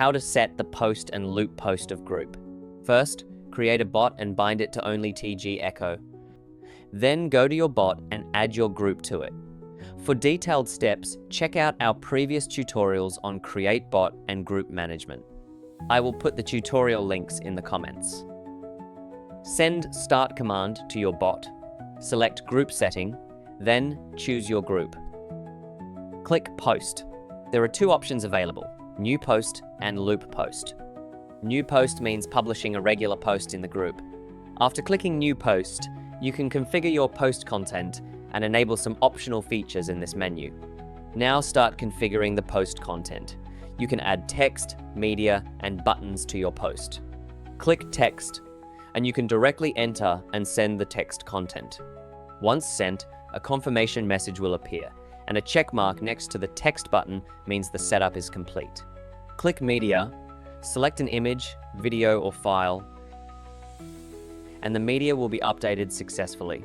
How to set the post and loop post of group. First, create a bot and bind it to OnlyTG Echo. Then go to your bot and add your group to it. For detailed steps, check out our previous tutorials on Create Bot and Group Management. I will put the tutorial links in the comments. Send Start command to your bot. Select Group Setting, then choose your group. Click Post. There are two options available, New Post and Loop Post. New Post means publishing a regular post in the group. After clicking New Post, you can configure your post content and enable some optional features in this menu. Now start configuring the post content. You can add text, media, and buttons to your post. Click Text, and you can directly enter and send the text content. Once sent, a confirmation message will appear, and a check mark next to the text button means the setup is complete. Click Media, select an image, video, or file, and the media will be updated successfully.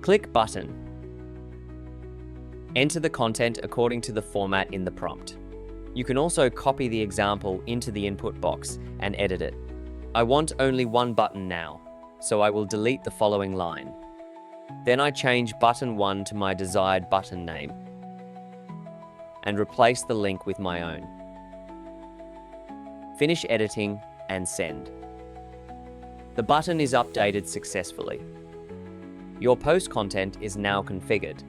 Click Button. Enter the content according to the format in the prompt. You can also copy the example into the input box and edit it. I want only one button now, so I will delete the following line. Then I change button 1 to my desired button name and replace the link with my own. Finish editing and send. The button is updated successfully. Your post content is now configured.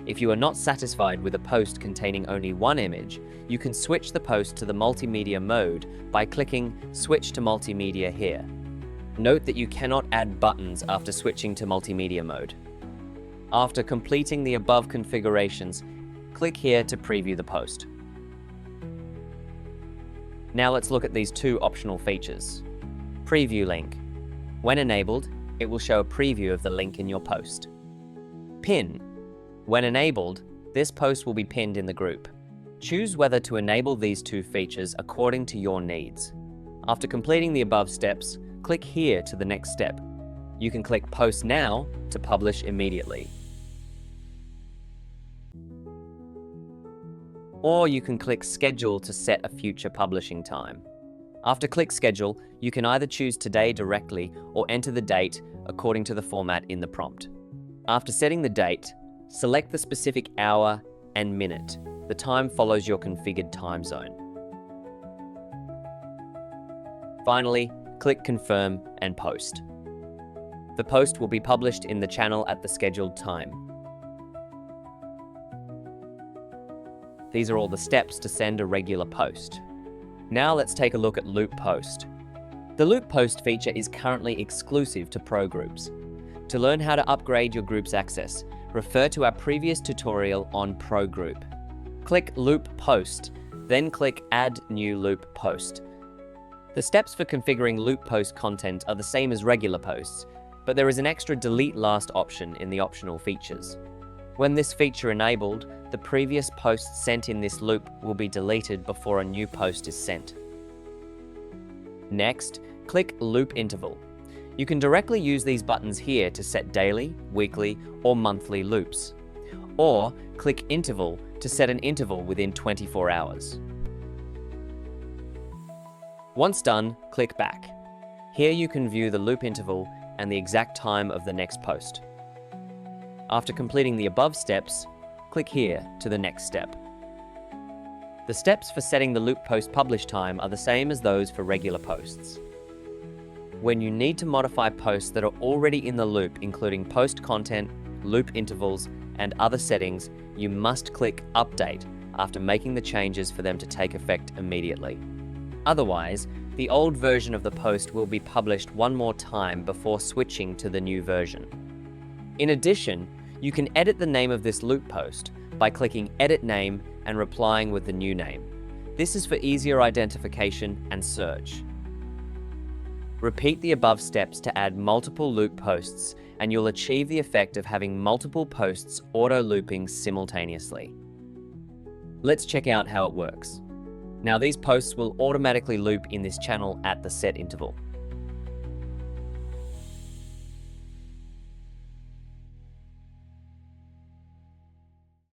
If you are not satisfied with a post containing only one image, you can switch the post to the multimedia mode by clicking Switch to Multimedia here. Note that you cannot add buttons after switching to multimedia mode. After completing the above configurations, click here to preview the post. Now let's look at these two optional features. Preview link. When enabled, it will show a preview of the link in your post. Pin. When enabled, this post will be pinned in the group. Choose whether to enable these two features according to your needs. After completing the above steps, click here to the next step. You can click Post Now to publish immediately. Or you can click Schedule to set a future publishing time. After click Schedule, you can either choose today directly or enter the date according to the format in the prompt. After setting the date, select the specific hour and minute. The time follows your configured time zone. Finally, click Confirm and Post. The post will be published in the channel at the scheduled time. These are all the steps to send a regular post. Now let's take a look at Loop Post. The Loop Post feature is currently exclusive to Pro groups. To learn how to upgrade your group's access, refer to our previous tutorial on Pro Group. Click Loop Post, then click Add New Loop Post. The steps for configuring Loop Post content are the same as regular posts, but there is an extra Delete Last option in the optional features. When this feature enabled, the previous post sent in this loop will be deleted before a new post is sent. Next, click Loop Interval. You can directly use these buttons here to set daily, weekly, or monthly loops. Or click Interval to set an interval within 24 hours. Once done, click Back. Here you can view the loop interval and the exact time of the next post. After completing the above steps, click here to the next step. The steps for setting the loop post publish time are the same as those for regular posts. When you need to modify posts that are already in the loop, including post content, loop intervals, and other settings, you must click Update after making the changes for them to take effect immediately. Otherwise, the old version of the post will be published one more time before switching to the new version. In addition, you can edit the name of this loop post by clicking Edit Name and replying with the new name. This is for easier identification and search. Repeat the above steps to add multiple loop posts, and you'll achieve the effect of having multiple posts auto-looping simultaneously. Let's check out how it works. Now, these posts will automatically loop in this channel at the set interval.